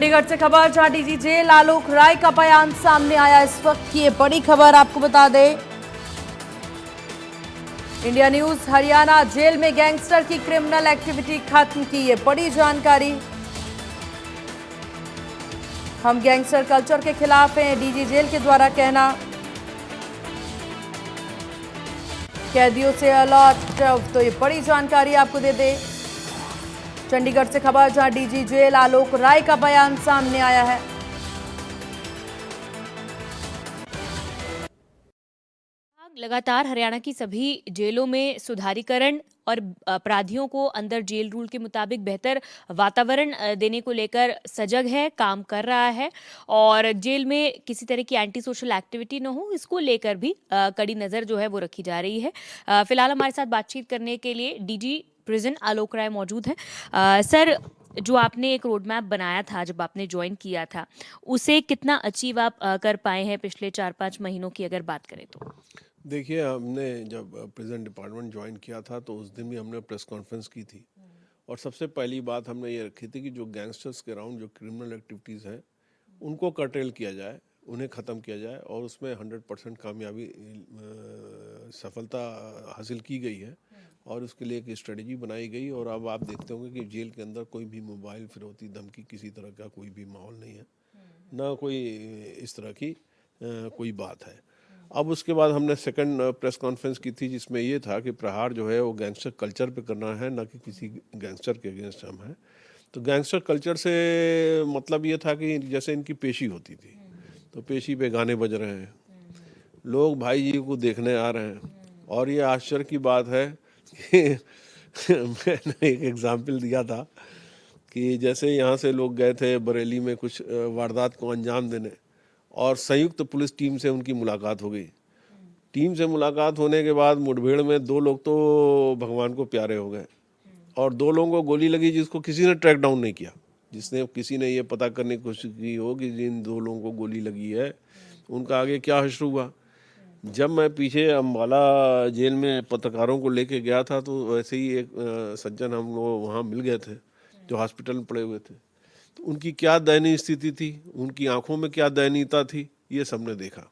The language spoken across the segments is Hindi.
चंडीगढ़ से खबर, जहां डीजी जेल आलोक राय का बयान सामने आया। इस वक्त की ये बड़ी खबर आपको बता दें, इंडिया न्यूज हरियाणा जेल में गैंगस्टर की क्रिमिनल एक्टिविटी खत्म की, ये बड़ी जानकारी। हम गैंगस्टर कल्चर के खिलाफ हैं, डीजी जेल के द्वारा कहना। कैदियों से अलर्ट, तो ये बड़ी जानकारी आपको दे दे। चंडीगढ़ से खबर, जहां डीजी जेल आलोक राय का बयान सामने आया है। लगातार हरियाणा की सभी जेलों में सुधारीकरण और अपराधियों को अंदर जेल रूल के मुताबिक बेहतर वातावरण देने को लेकर सजग है, काम कर रहा है और जेल में किसी तरह की एंटी सोशल एक्टिविटी न हो, इसको लेकर भी कड़ी नज़र जो है वो रखी जा रही है। फिलहाल हमारे साथ बातचीत करने के लिए डीजी प्रिजन आलोक राय मौजूद हैं। सर, जो आपने एक रोड मैप बनाया था जब आपने ज्वाइन किया था, उसे कितना अचीव आप कर पाए हैं पिछले 4-5 महीनों की अगर बात करें तो? देखिए, हमने जब प्रेजेंट डिपार्टमेंट ज्वाइन किया था तो उस दिन भी हमने प्रेस कॉन्फ्रेंस की थी और सबसे पहली बात हमने ये रखी थी कि जो गैंगस्टर्स के अराउंड जो क्रिमिनल एक्टिविटीज़ हैं उनको कर्टेल किया जाए, उन्हें ख़त्म किया जाए और उसमें 100% कामयाबी सफलता हासिल की गई है और उसके लिए एक स्ट्रेटजी बनाई गई। और अब आप देखते होंगे कि जेल के अंदर कोई भी मोबाइल फिरौती धमकी किसी तरह का कोई भी माहौल नहीं है, ना कोई इस तरह की कोई बात है। अब उसके बाद हमने सेकंड प्रेस कॉन्फ्रेंस की थी जिसमें ये था कि प्रहार जो है वो गैंगस्टर कल्चर पे करना है, ना कि किसी गैंगस्टर के अगेंस्ट हम हैं। तो गैंगस्टर कल्चर से मतलब ये था कि जैसे इनकी पेशी होती थी तो पेशी पे गाने बज रहे हैं, लोग भाई जी को देखने आ रहे हैं। और ये आश्चर्य की बात है कि मैंने एक एग्जाम्पल दिया था कि जैसे यहाँ से लोग गए थे बरेली में कुछ वारदात को अंजाम देने और संयुक्त पुलिस टीम से उनकी मुलाकात हो गई। टीम से मुलाकात होने के बाद मुठभेड़ में 2 लोग तो भगवान को प्यारे हो गए और 2 लोगों को गोली लगी जिसको किसी ने ट्रैक डाउन नहीं किया। जिसने किसी ने ये पता करने की कोशिश की हो कि जिन 2 लोगों को गोली लगी है उनका आगे क्या हश्र हुआ। जब मैं पीछे अम्बाला जेल में पत्रकारों को लेके गया था तो वैसे ही एक सज्जन हम लोग वहाँ मिल गए थे जो हॉस्पिटल में पड़े हुए थे। तो उनकी क्या दयनीय स्थिति थी, उनकी आंखों में क्या दयनीयता थी, ये सबने देखा।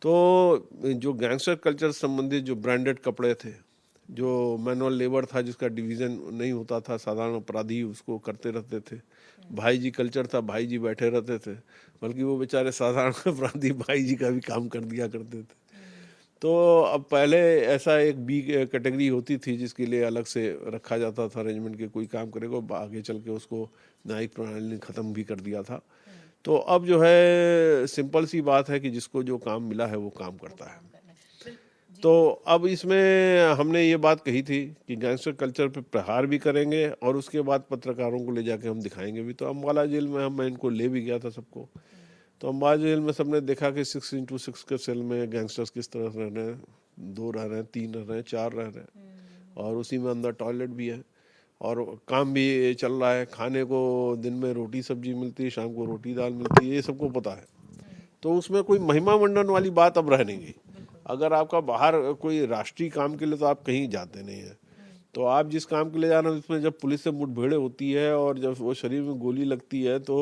तो जो गैंगस्टर कल्चर संबंधित जो ब्रांडेड कपड़े थे, जो मैनुअल लेबर था जिसका डिवीज़न नहीं होता था, साधारण अपराधी उसको करते रहते थे। भाई जी कल्चर था, भाई जी बैठे रहते थे, बल्कि वो बेचारे साधारण अपराधी भाई जी का भी काम कर दिया करते थे। तो अब पहले ऐसा एक बी कैटेगरी होती थी जिसके लिए अलग से रखा जाता था अरेंजमेंट के, कोई काम करेगा आगे चल के उसको न्यायिक प्रणाली ने ख़त्म भी कर दिया था। तो अब जो है सिंपल सी बात है कि जिसको जो काम मिला है वो काम करता है। तो अब इसमें हमने ये बात कही थी कि गैंगस्टर कल्चर पे प्रहार भी करेंगे और उसके बाद पत्रकारों को ले जाके हम दिखाएंगे भी। तो अम्बाला जेल में मैं इनको ले भी गया था सबको। तो अम्बाला जेल में सबने देखा कि 6x6 के सेल में गैंगस्टर्स किस तरह रह रहे हैं, 2 रह रहे हैं, 3 रह रहे हैं, 4 रह रहे हैं और उसी में अंदर टॉयलेट भी है और काम भी चल रहा है। खाने को दिन में रोटी सब्जी मिलती है, शाम को रोटी दाल मिलती है, ये सबको पता है। तो उसमें कोई महिमा मंडन वाली बात अब रह नहीं गई। अगर आपका बाहर कोई राष्ट्रीय काम के लिए तो आप कहीं जाते नहीं हैं, तो आप जिस काम के लिए जा रहे हैं उसमें जब पुलिस से मुठभेड़ होती है और जब वो शरीर में गोली लगती है तो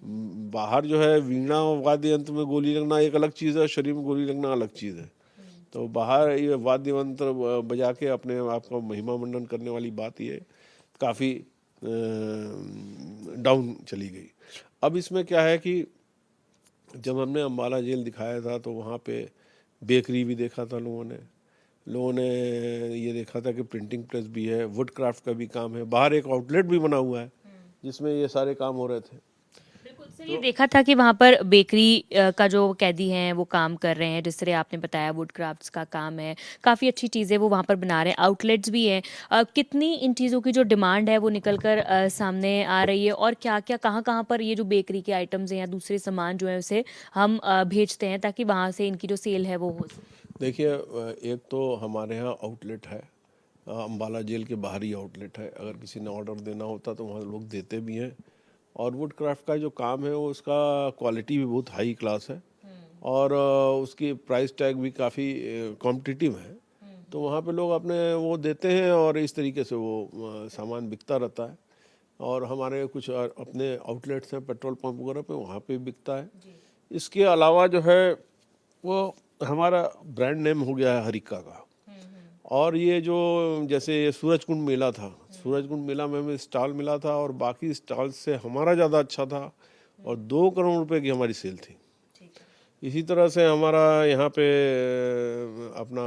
बाहर जो है वीणा वाद्य यंत्र में गोली लगना एक अलग चीज़ है, शरीर में गोली लगना अलग चीज़ है। तो बाहर ये वाद्य यंत्र बजा के अपने आप का महिमा मंडन करने वाली बात ये काफ़ी डाउन चली गई। अब इसमें क्या है कि जब हमने अम्बाला जेल दिखाया था तो वहाँ पे बेकरी भी देखा था लोगों ने ये देखा था कि प्रिंटिंग प्रेस भी है, वुड क्राफ्ट का भी काम है, बाहर एक आउटलेट भी बना हुआ है जिसमें ये सारे काम हो रहे थे। बिल्कुल सर, ये देखा था कि वहाँ पर बेकरी का जो कैदी हैं वो काम कर रहे हैं, जिस तरह आपने बताया वुड क्राफ्ट्स का काम है, काफ़ी अच्छी चीज़ें वो वहाँ पर बना रहे हैं, आउटलेट्स भी हैं। कितनी इन चीज़ों की जो डिमांड है वो निकल कर सामने आ रही है और क्या क्या कहाँ कहाँ पर ये जो बेकरी के आइटम्स हैं या दूसरे सामान जो है उसे हम भेजते हैं ताकि वहाँ से इनकी जो सेल है वो हो सके? देखिए, एक तो हमारे यहाँ आउटलेट है, अम्बाला जेल के बाहर ही आउटलेट है। अगर किसी ने ऑर्डर देना होता तो वहाँ लोग देते भी हैं और वुड क्राफ्ट का जो काम है वो उसका क्वालिटी भी बहुत हाई क्लास है और उसकी प्राइस टैग भी काफ़ी कॉम्पिटिटिव है। तो वहाँ पे लोग अपने वो देते हैं और इस तरीके से वो सामान बिकता रहता है। और हमारे कुछ अपने आउटलेट्स हैं पेट्रोल पंप वगैरह पे, वहाँ पे बिकता है। इसके अलावा जो है वो हमारा ब्रांड नेम हो गया है हरिका का। और ये जो जैसे ये सूरजकुंड मेला था, सूरजकुंड मेला में हमें स्टॉल मिला था और बाकी स्टॉल से हमारा ज़्यादा अच्छा था और 2 करोड़ रुपए की हमारी सेल थी। इसी तरह से हमारा यहाँ पे अपना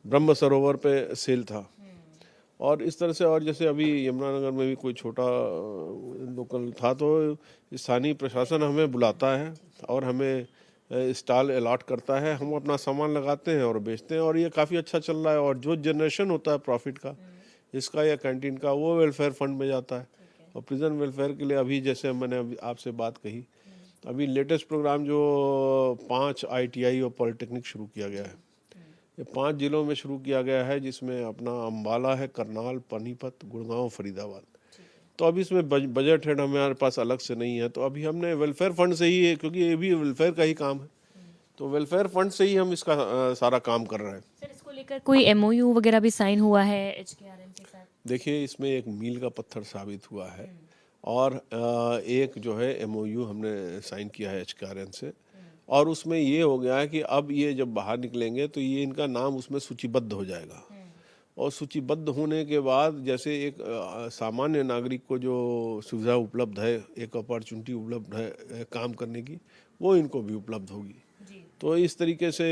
ब्रह्म सरोवर पे सेल था। और इस तरह से, और जैसे अभी यमुनानगर में भी कोई छोटा लोकल था तो स्थानीय प्रशासन हमें बुलाता है और हमें स्टॉल अलॉट करता है, हम अपना सामान लगाते हैं और बेचते हैं और ये काफ़ी अच्छा चल रहा है। और जो जनरेशन होता है प्रॉफिट का इसका या कैंटीन का, वो वेलफेयर फंड में जाता है। और प्रिजन वेलफेयर के लिए अभी जैसे मैंने अभी आपसे बात कही, अभी लेटेस्ट प्रोग्राम जो 5 ITI और पॉलिटेक्निक शुरू किया गया है, ये 5 जिलों में शुरू किया गया है, जिसमें अपना अम्बाला है, करनाल, पानीपत, गुड़गांव, फरीदाबाद। तो अभी इसमें बजट हेड हमारे पास अलग से नहीं है, तो अभी हमने वेलफेयर फंड से ही, क्योंकि ये भी वेलफेयर का ही काम है, तो वेलफेयर फंड से ही हम इसका सारा काम कर रहे हैं। सर, इसको लेकर कोई MOU वगैरह भी साइन हुआ है HKRN के साथ? देखिए, इसमें एक मील का पत्थर साबित हुआ है और एक जो है MOU हमने साइन किया है HKRN से। और उसमें ये हो गया है कि अब ये जब बाहर निकलेंगे तो ये इनका नाम उसमें सूचीबद्ध हो जाएगा। और सूचीबद्ध होने के बाद जैसे एक सामान्य नागरिक को जो सुविधा उपलब्ध है, एक अपॉर्चुनिटी उपलब्ध है काम करने की, वो इनको भी उपलब्ध होगी। तो इस तरीके से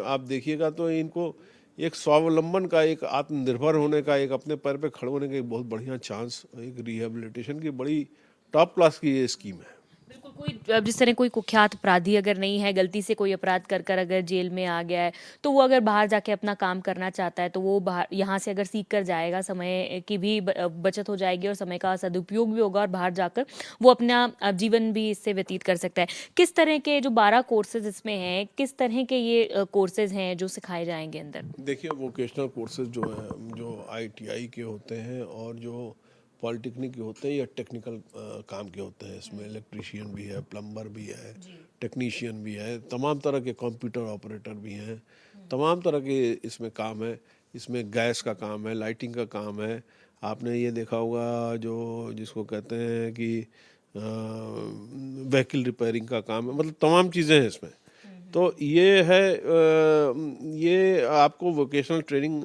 आप देखिएगा तो इनको एक स्वावलंबन का, एक आत्मनिर्भर होने का, एक अपने पैर पे खड़े होने का एक बहुत बढ़िया चांस, एक रिहेबिलिटेशन की बड़ी टॉप क्लास की ये स्कीम है। बिल्कुल। कोई अब जिस तरह कोई कुख्यात अपराधी अगर नहीं है, गलती से कोई अपराध कर कर अगर जेल में आ गया है, तो वो अगर बाहर जाके अपना काम करना चाहता है तो वो बाहर यहाँ से अगर सीख कर जाएगा, समय की भी बचत हो जाएगी और समय का सदुपयोग भी होगा और बाहर जाकर वो अपना जीवन भी इससे व्यतीत कर सकता है। किस तरह के जो 12 कोर्सेज इसमें हैं, किस तरह के ये कोर्सेज हैं जो सिखाए जाएंगे अंदर? देखिए, वोकेशनल कोर्सेज जो है, जो ITI के होते हैं और जो पॉलिटेक्निक के होते हैं या टेक्निकल काम के होते हैं, इसमें इलेक्ट्रीशियन भी है, प्लम्बर भी है, टेक्नीशियन भी है, तमाम तरह के कंप्यूटर ऑपरेटर भी हैं, तमाम तरह के इसमें काम है। इसमें गैस का काम है, लाइटिंग का काम है। आपने ये देखा होगा जो जिसको कहते हैं कि व्हीकल रिपेयरिंग का काम है, मतलब तमाम चीज़ें हैं इसमें। तो ये है ये आपको वोकेशनल ट्रेनिंग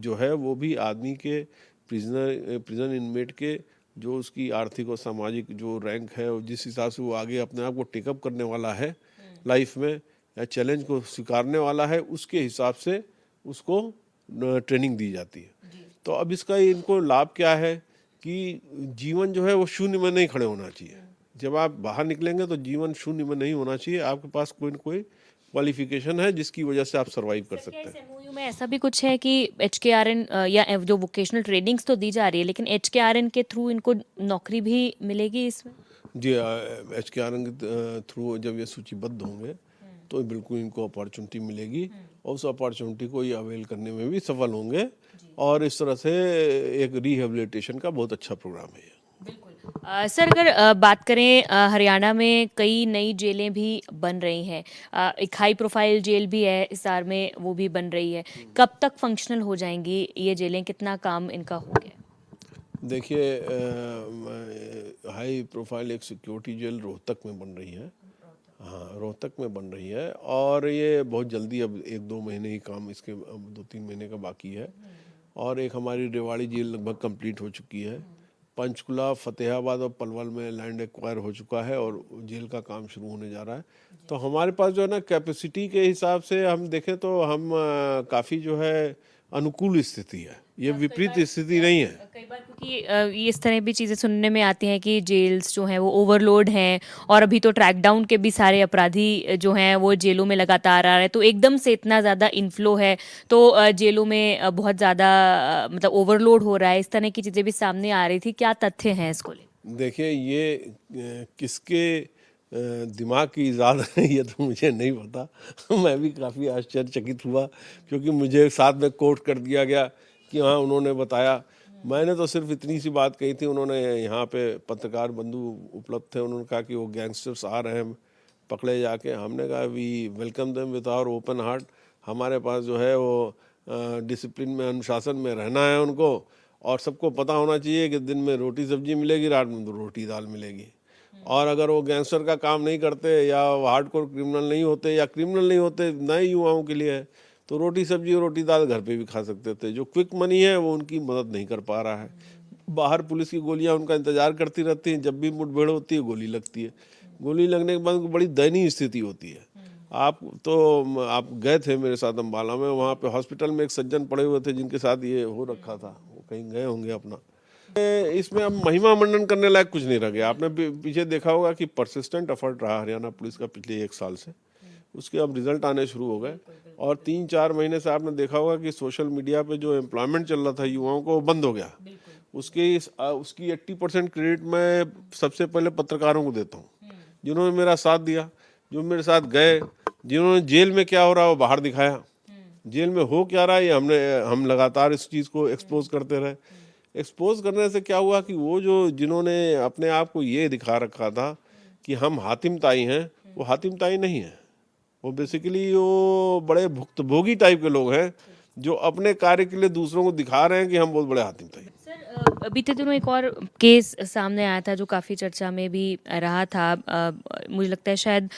जो है वो भी आदमी के प्रिजन इनमेट के जो उसकी आर्थिक और सामाजिक जो रैंक है और जिस हिसाब से वो आगे अपने आप को टेकअप करने वाला है लाइफ में या चैलेंज को स्वीकारने वाला है, उसके हिसाब से उसको ट्रेनिंग दी जाती है। तो अब इसका इनको लाभ क्या है कि जीवन जो है वो शून्य में नहीं खड़े होना चाहिए। जब आप बाहर निकलेंगे तो जीवन शून्य में नहीं होना चाहिए, आपके पास कोई न कोई क्वालिफिकेशन है जिसकी वजह से आप सरवाइव कर सकते हैं। MOU में ऐसा भी कुछ है कि HKRN या जो वोकेशनल ट्रेनिंग्स तो दी जा रही है, लेकिन HKRN के थ्रू इनको नौकरी भी मिलेगी इसमें? जी, HKRN के थ्रू जब ये सूचीबद्ध होंगे तो बिल्कुल इनको अपॉर्चुनिटी मिलेगी और उस अपॉर्चुनिटी को ये अवेल करने में भी सफल होंगे और इस तरह से एक रिहेबिलिटेशन का बहुत अच्छा प्रोग्राम है ये। सर, अगर बात करें हरियाणा में कई नई जेलें भी बन रही हैं, एक हाई प्रोफाइल जेल भी है हिसार में, वो भी बन रही है। कब तक फंक्शनल हो जाएंगी ये जेलें, कितना काम इनका हो गया? देखिए, हाई प्रोफाइल एक सिक्योरिटी जेल रोहतक में बन रही है। हाँ, रोहतक में बन रही है और ये बहुत जल्दी, अब 1-2 महीने ही काम इसके, अब 2-3 महीने का बाकी है। और एक हमारी रेवाड़ी जेल लगभग कंप्लीट हो चुकी है। पंचकुला, फतेहाबाद और पलवल में लैंड एक्वायर हो चुका है और जेल का काम शुरू होने जा रहा है। तो हमारे पास जो है ना, कैपेसिटी के हिसाब से हम देखें तो हम काफ़ी जो है अनुकूल स्थिति है, ये विपरीत स्थिति नहीं है। कई बार क्योंकि ये इस तरह भी चीज़ें सुनने में आती हैं कि जेल्स जो हैं वो ओवरलोड हैं और अभी तो ट्रैक डाउन के भी सारे अपराधी जो हैं वो जेलों में लगातार आ रहे हैं, तो एकदम से इतना ज़्यादा इन्फ्लो है तो जेलों में बहुत ज़्यादा मतलब ओवरलोड हो रहा है, इस तरह की चीज़ें भी सामने आ रही थी। क्या तथ्य हैं इसको लेकर? देखिए, ये किसके दिमाग की इजाद है ये तो मुझे नहीं पता। मैं भी काफ़ी आश्चर्यचकित हुआ क्योंकि मुझे साथ में कोट कर दिया गया कि हाँ, उन्होंने बताया। मैंने तो सिर्फ इतनी सी बात कही थी, उन्होंने यहाँ पे पत्रकार बंधु उपलब्ध थे, उन्होंने कहा कि वो गैंगस्टर्स आ रहे हैं पकड़े जाके। हमने कहा we welcome them with our open heart. हमारे पास जो है वो डिसिप्लिन में, अनुशासन में रहना है उनको और सबको पता होना चाहिए कि दिन में रोटी सब्जी मिलेगी, रात में तो रोटी दाल मिलेगी। और अगर वो गैंगस्टर का काम नहीं करते या हार्डकोर क्रिमिनल नहीं होते या क्रिमिनल नहीं होते, नए युवाओं के लिए है, तो रोटी सब्जी और रोटी दाल घर पे भी खा सकते थे। जो क्विक मनी है वो उनकी मदद नहीं कर पा रहा है। बाहर पुलिस की गोलियां उनका इंतजार करती रहती हैं, जब भी मुठभेड़ होती है गोली लगती है। गोली लगने के बाद उनको बड़ी दयनीय स्थिति होती है। आप गए थे मेरे साथ अम्बाला में, वहाँ पे हॉस्पिटल में एक सज्जन पड़े हुए थे जिनके साथ ये हो रखा था, वो कहीं गए होंगे अपना। इसमें अब महिमा मंडन करने लायक कुछ नहीं रह गया। आपने पीछे देखा होगा कि परसिस्टेंट एफर्ट रहा हरियाणा पुलिस का पिछले 1 साल से, उसके अब रिजल्ट आने शुरू हो गए। और 3-4 महीने से आपने देखा होगा कि सोशल मीडिया पे जो एम्प्लॉयमेंट चल रहा था युवाओं को, वो बंद हो गया। उसकी 80% क्रेडिट मैं सबसे पहले पत्रकारों को देता हूँ, जिन्होंने मेरा साथ दिया, जो मेरे साथ गए, जिन्होंने जेल में क्या हो रहा है वो बाहर दिखाया, जेल में हो क्या रहा है ये हम लगातार इस चीज़ को एक्सपोज करते रहे। एक्सपोज करने से क्या हुआ कि वो जिन्होंने अपने आप को ये दिखा रखा था कि हम हातिम ताई हैं, वो हातिम ताई नहीं है। वो बेसिकली वो बड़े भुक्तभोगी टाइप के लोग हैं जो अपने कार्य के लिए दूसरों को दिखा रहे हैं कि हम बहुत बड़े हातिम ताई। सर, बीते दिनों एक और केस सामने आया था जो काफ़ी चर्चा में भी रहा था। मुझे लगता है शायद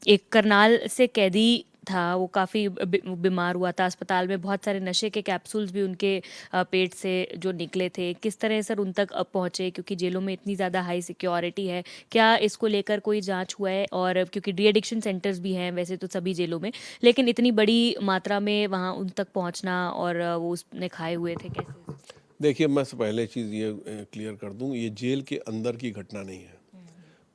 एक करनाल से कैदी था, वो काफ़ी बीमार हुआ था अस्पताल में, बहुत सारे नशे के कैप्सूल्स भी उनके पेट से जो निकले थे। किस तरह सर उन तक अब पहुँचे, क्योंकि जेलों में इतनी ज़्यादा हाई सिक्योरिटी है, क्या इसको लेकर कोई जांच हुआ है? और क्योंकि डी एडिक्शन सेंटर्स भी हैं वैसे तो सभी जेलों में, लेकिन इतनी बड़ी मात्रा में वहाँ उन तक पहुँचना और वो उसने खाए हुए थे, कैसे? देखिए, मैं से पहले चीज़ ये क्लियर कर दूं, ये जेल के अंदर की घटना नहीं है।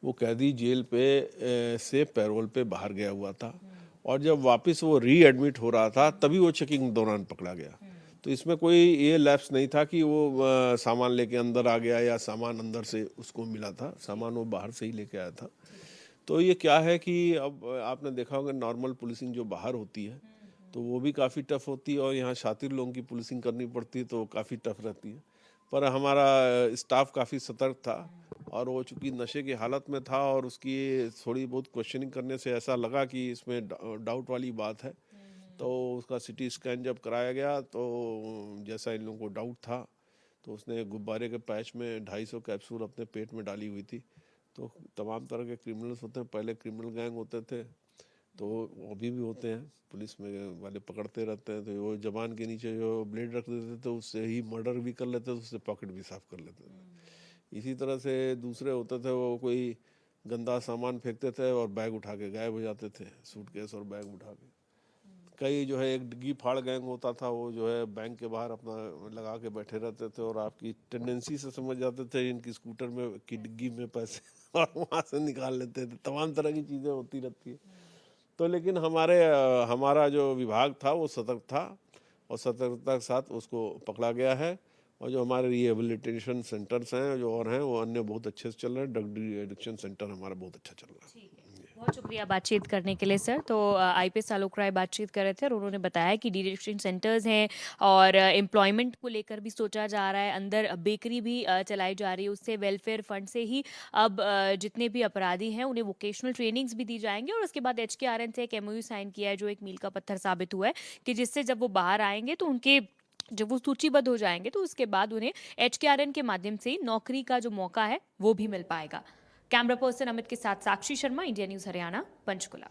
वो कैदी जेल पे से पैरोल पे बाहर गया हुआ था और जब वापस वो रीएडमिट हो रहा था तभी वो चेकिंग दौरान पकड़ा गया। तो इसमें कोई ये लैप्स नहीं था कि वो सामान लेके अंदर आ गया या सामान अंदर से उसको मिला था, सामान वो बाहर से ही लेके आया था। तो ये क्या है कि अब आपने देखा होगा नॉर्मल पुलिसिंग जो बाहर होती है तो वो भी काफ़ी टफ होती है और यहाँ शातिर लोगों की पुलिसिंग करनी पड़ती है तो काफ़ी टफ रहती है। पर हमारा स्टाफ काफ़ी सतर्क था और वो चूँकि नशे की हालत में था और उसकी थोड़ी बहुत क्वेश्चनिंग करने से ऐसा लगा कि इसमें डाउट वाली बात है, तो उसका सिटी स्कैन जब कराया गया तो जैसा इन लोगों को डाउट था तो उसने गुब्बारे के पैच में 250 कैप्सूल अपने पेट में डाली हुई थी। तो तमाम तरह के क्रिमिनल्स होते हैं, पहले क्रिमिनल गैंग होते थे तो अभी भी होते हैं, पुलिस में वाले पकड़ते रहते हैं, तो वो जबान के नीचे जो ब्लेड रख देते थे तो उससे ही मर्डर भी कर लेते थे, उससे पॉकेट भी साफ कर लेते थे। इसी तरह से दूसरे होते थे, वो कोई गंदा सामान फेंकते थे और बैग उठा के गायब हो जाते थे, सूटकेस और बैग उठा के। कई जो है एक डिग्गी फाड़ गैंग होता था, वो जो है बैंक के बाहर अपना लगा के बैठे रहते थे और आपकी टेंडेंसी से समझ जाते थे इनकी स्कूटर में की डिग्गी में पैसे और वहाँ से निकाल लेते थे। तमाम तरह की चीज़ें होती रहती है। तो लेकिन हमारा जो विभाग था वो सतर्क था और सतर्कता के साथ उसको पकड़ा गया है। और जो हमारे रिहेबिलिटेशन सेंटर्स हैं जो और हैं वो अन्य बहुत अच्छे से चल रहे हैं। ड्रग एडिक्शन सेंटर हमारा बहुत अच्छा चल रहा है। बहुत शुक्रिया बातचीत करने के लिए सर। तो आईपीएस आलोक राय बातचीत कर रहे थे और उन्होंने बताया कि डी एडिक्शन सेंटर्स हैं और एम्प्लॉयमेंट को लेकर भी सोचा जा रहा है, अंदर बेकरी भी चलाई जा रही है, उससे वेलफेयर फंड से ही अब जितने भी अपराधी हैं उन्हें वोकेशनल ट्रेनिंग्स भी दी जाएंगी। और उसके बाद HKRN से एक MOU साइन किया है जो एक मील का पत्थर साबित हुआ है कि जिससे जब वो बाहर आएंगे तो उनके जब वो सूचीबद्ध हो जाएंगे तो उसके बाद उन्हें HKRN के माध्यम से नौकरी का जो मौका है वो भी मिल पाएगा। कैमरा पर्सन अमित के साथ साक्षी शर्मा, इंडिया न्यूज़ हरियाणा, पंचकुला।